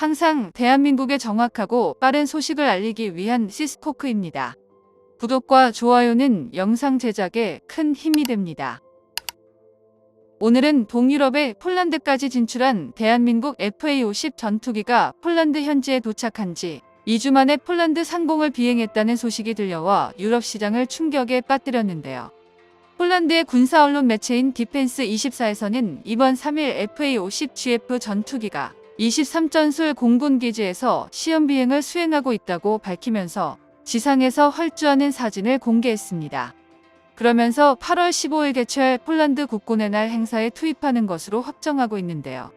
항상 대한민국에 정확하고 빠른 소식을 알리기 위한 시스코크입니다. 구독과 좋아요는 영상 제작에 큰 힘이 됩니다. 오늘은 동유럽의 폴란드까지 진출한 대한민국 FA-50 전투기가 폴란드 현지에 도착한 지 2주 만에 폴란드 상공을 비행했다는 소식이 들려와 유럽 시장을 충격에 빠뜨렸는데요. 폴란드의 군사 언론 매체인 디펜스24에서는 이번 3일 FA-50GF 전투기가 23전술 공군 기지에서 시험 비행을 수행하고 있다고 밝히면서 지상에서 활주하는 사진을 공개했습니다. 그러면서 8월 15일 개최할 폴란드 국군의 날 행사에 투입하는 것으로 확정하고 있는데요.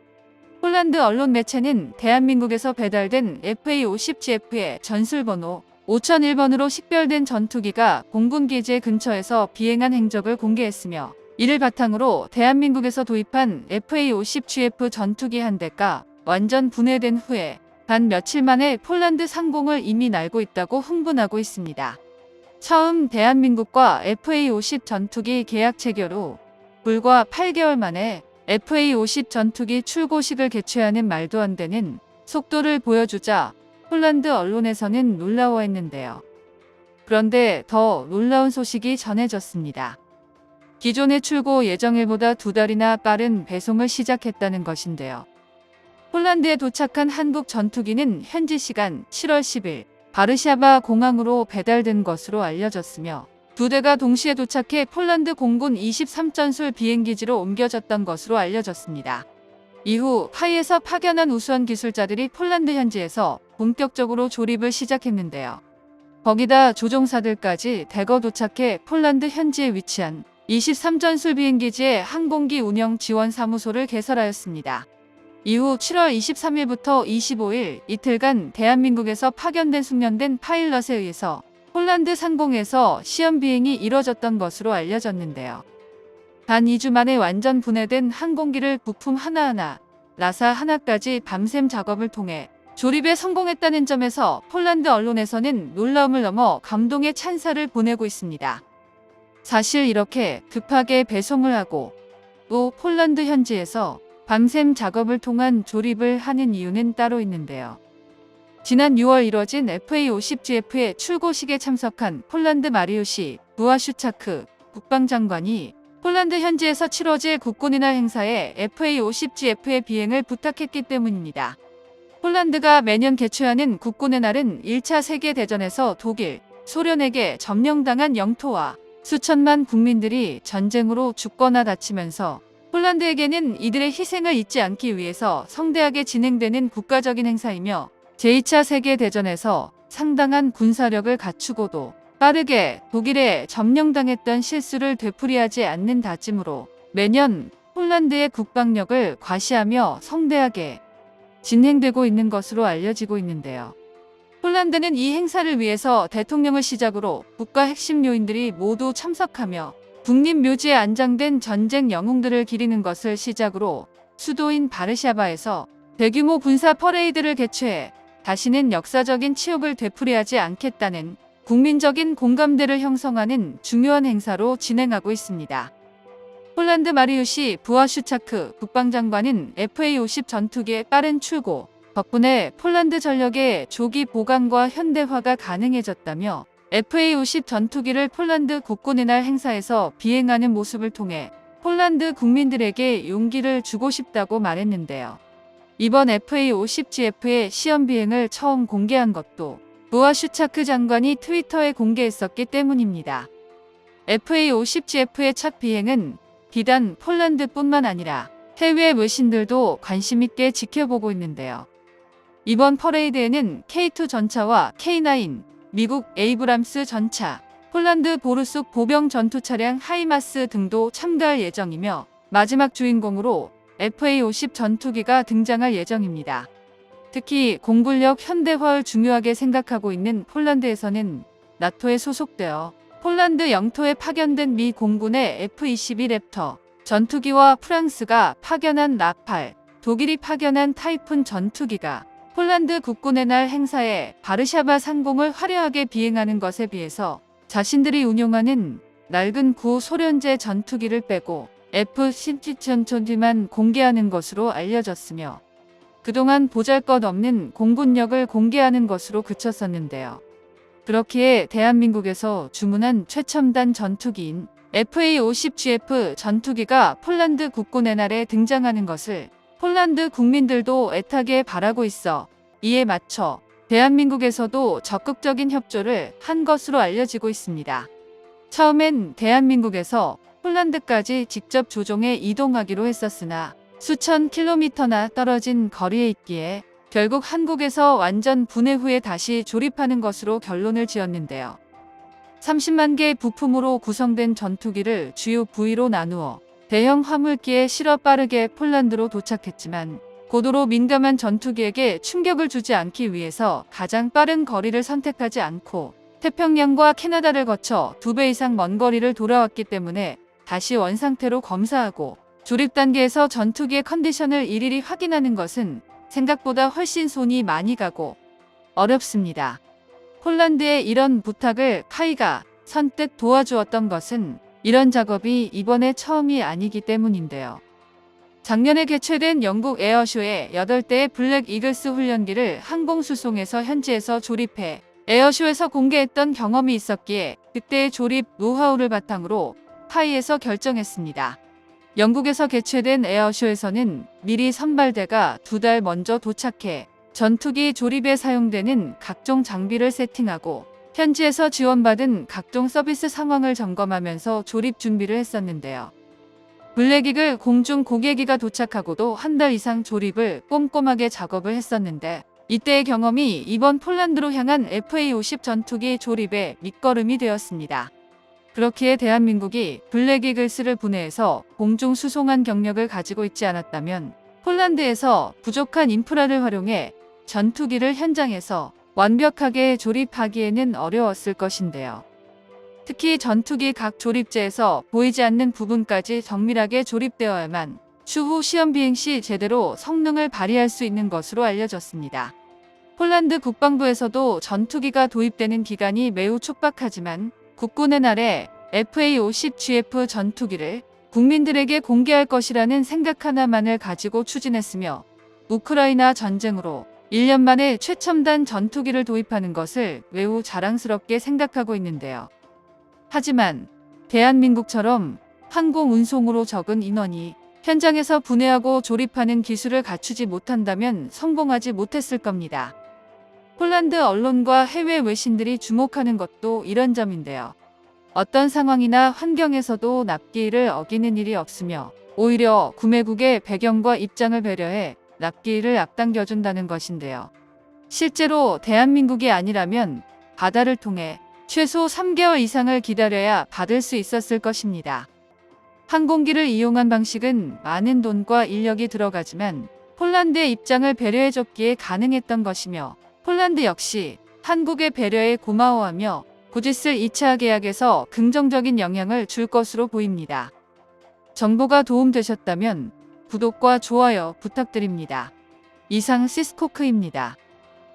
폴란드 언론 매체는 대한민국에서 배달된 FA-50GF의 전술번호 5001번으로 식별된 전투기가 공군 기지 근처에서 비행한 행적을 공개했으며, 이를 바탕으로 대한민국에서 도입한 FA-50GF 전투기 한 대가 완전 분해된 후에 단 며칠 만에 폴란드 상공을 이미 날고 있다고 흥분하고 있습니다. 처음 대한민국과 FA-50 전투기 계약 체결 후 불과 8개월 만에 FA-50 전투기 출고식을 개최하는 말도 안 되는 속도를 보여주자 폴란드 언론에서는 놀라워했는데요. 그런데 더 놀라운 소식이 전해졌습니다. 기존의 출고 예정일보다 2달이나 빠른 배송을 시작했다는 것인데요. 폴란드에 도착한 한국 전투기는 현지 시간 7월 10일 바르샤바 공항으로 배달된 것으로 알려졌으며, 2대가 동시에 도착해 폴란드 공군 23전술 비행기지로 옮겨졌던 것으로 알려졌습니다. 이후 하이에서 파견한 우수한 기술자들이 폴란드 현지에서 본격적으로 조립을 시작했는데요. 거기다 조종사들까지 대거 도착해 폴란드 현지에 위치한 23전술 비행기지의 항공기 운영 지원 사무소를 개설하였습니다. 이후 7월 23일부터 25일 이틀간 대한민국에서 파견된 숙련된 파일럿에 의해서 폴란드 상공에서 시험 비행이 이뤄졌던 것으로 알려졌는데요. 단 2주 만에 완전 분해된 항공기를 부품 하나하나, 나사 하나까지 밤샘 작업을 통해 조립에 성공했다는 점에서 폴란드 언론에서는 놀라움을 넘어 감동의 찬사를 보내고 있습니다. 사실 이렇게 급하게 배송을 하고 또 폴란드 현지에서 밤샘 작업을 통한 조립을 하는 이유는 따로 있는데요. 지난 6월 이뤄진 FA-50GF의 출고식에 참석한 폴란드 마리우시 부아슈차크 국방장관이 폴란드 현지에서 치러질 국군의 날 행사에 FA-50GF의 비행을 부탁했기 때문입니다. 폴란드가 매년 개최하는 국군의 날은 1차 세계대전에서 독일, 소련에게 점령당한 영토와 수천만 국민들이 전쟁으로 죽거나 다치면서 폴란드에게는 이들의 희생을 잊지 않기 위해서 성대하게 진행되는 국가적인 행사이며, 제2차 세계대전에서 상당한 군사력을 갖추고도 빠르게 독일에 점령당했던 실수를 되풀이하지 않는 다짐으로 매년 폴란드의 국방력을 과시하며 성대하게 진행되고 있는 것으로 알려지고 있는데요. 폴란드는 이 행사를 위해서 대통령을 시작으로 국가 핵심 요인들이 모두 참석하며 국립묘지에 안장된 전쟁 영웅들을 기리는 것을 시작으로 수도인 바르샤바에서 대규모 군사 퍼레이드를 개최해 다시는 역사적인 치욕을 되풀이하지 않겠다는 국민적인 공감대를 형성하는 중요한 행사로 진행하고 있습니다. 폴란드 마리우시 부아슈차크 국방장관은 FA-50 전투기의 빠른 출고 덕분에 폴란드 전력의 조기 보강과 현대화가 가능해졌다며, FA-50 전투기를 폴란드 국군의 날 행사에서 비행하는 모습을 통해 폴란드 국민들에게 용기를 주고 싶다고 말했는데요. 이번 FA-50GF의 시험 비행을 처음 공개한 것도 부아슈차크 장관이 트위터에 공개했었기 때문입니다. FA-50GF의 첫 비행은 비단 폴란드뿐만 아니라 해외 외신들도 관심 있게 지켜보고 있는데요. 이번 퍼레이드에는 K2 전차와 K9, 미국 에이브람스 전차, 폴란드 보르숙 보병 전투 차량 하이마스 등도 참가할 예정이며, 마지막 주인공으로 FA-50 전투기가 등장할 예정입니다. 특히 공군력 현대화를 중요하게 생각하고 있는 폴란드에서는 나토에 소속되어 폴란드 영토에 파견된 미 공군의 F-22 랩터 전투기와 프랑스가 파견한 라팔, 독일이 파견한 타이푼 전투기가 폴란드 국군의 날 행사에 바르샤바 상공을 화려하게 비행하는 것에 비해서 자신들이 운용하는 낡은 구소련제 전투기를 빼고 F-17 전투기만 공개하는 것으로 알려졌으며, 그동안 보잘것없는 공군력을 공개하는 것으로 그쳤었는데요. 그렇기에 대한민국에서 주문한 최첨단 전투기인 FA-50GF 전투기가 폴란드 국군의 날에 등장하는 것을 폴란드 국민들도 애타게 바라고 있어 이에 맞춰 대한민국에서도 적극적인 협조를 한 것으로 알려지고 있습니다. 처음엔 대한민국에서 폴란드까지 직접 조종해 이동하기로 했었으나 수천 킬로미터나 떨어진 거리에 있기에 결국 한국에서 완전 분해 후에 다시 조립하는 것으로 결론을 지었는데요. 30만 개의 부품으로 구성된 전투기를 주요 부위로 나누어 대형 화물기에 실어 빠르게 폴란드로 도착했지만 고도로 민감한 전투기에게 충격을 주지 않기 위해서 가장 빠른 거리를 선택하지 않고 태평양과 캐나다를 거쳐 2배 이상 먼 거리를 돌아왔기 때문에 다시 원상태로 검사하고 조립 단계에서 전투기의 컨디션을 일일이 확인하는 것은 생각보다 훨씬 손이 많이 가고 어렵습니다. 폴란드의 이런 부탁을 카이가 선뜻 도와주었던 것은 이런 작업이 이번에 처음이 아니기 때문인데요. 작년에 개최된 영국 에어쇼에 8대의 블랙 이글스 훈련기를 항공수송에서 현지에서 조립해 에어쇼에서 공개했던 경험이 있었기에 그때의 조립 노하우를 바탕으로 카이에서 결정했습니다. 영국에서 개최된 에어쇼에서는 미리 선발대가 2달 먼저 도착해 전투기 조립에 사용되는 각종 장비를 세팅하고 현지에서 지원받은 각종 서비스 상황을 점검하면서 조립 준비를 했었는데요. 블랙이글 공중 고객기가 도착하고도 1달 이상 조립을 꼼꼼하게 작업을 했었는데 이때의 경험이 이번 폴란드로 향한 FA-50 전투기 조립의 밑거름이 되었습니다. 그렇기에 대한민국이 블랙이글스를 분해해서 공중 수송한 경력을 가지고 있지 않았다면 폴란드에서 부족한 인프라를 활용해 전투기를 현장에서 완벽하게 조립하기에는 어려웠을 것인데요. 특히 전투기 각 조립재에서 보이지 않는 부분까지 정밀하게 조립되어야만 추후 시험 비행 시 제대로 성능을 발휘할 수 있는 것으로 알려졌습니다. 폴란드 국방부에서도 전투기가 도입되는 기간이 매우 촉박하지만 국군의 날에 FA-50GF 전투기를 국민들에게 공개할 것이라는 생각 하나만을 가지고 추진했으며 우크라이나 전쟁으로 1년 만에 최첨단 전투기를 도입하는 것을 매우 자랑스럽게 생각하고 있는데요. 하지만 대한민국처럼 항공 운송으로 적은 인원이 현장에서 분해하고 조립하는 기술을 갖추지 못한다면 성공하지 못했을 겁니다. 폴란드 언론과 해외 외신들이 주목하는 것도 이런 점인데요. 어떤 상황이나 환경에서도 납기일을 어기는 일이 없으며 오히려 구매국의 배경과 입장을 배려해 납기일을 앞당겨준다는 것인데요. 실제로 대한민국이 아니라면 바다를 통해 최소 3개월 이상을 기다려야 받을 수 있었을 것입니다. 항공기를 이용한 방식은 많은 돈과 인력이 들어가지만 폴란드의 입장을 배려해줬기에 가능했던 것이며 폴란드 역시 한국의 배려에 고마워하며 곧 있을 2차 계약에서 긍정적인 영향을 줄 것으로 보입니다. 정보가 도움되셨다면 구독과 좋아요 부탁드립니다. 이상 시스코크입니다.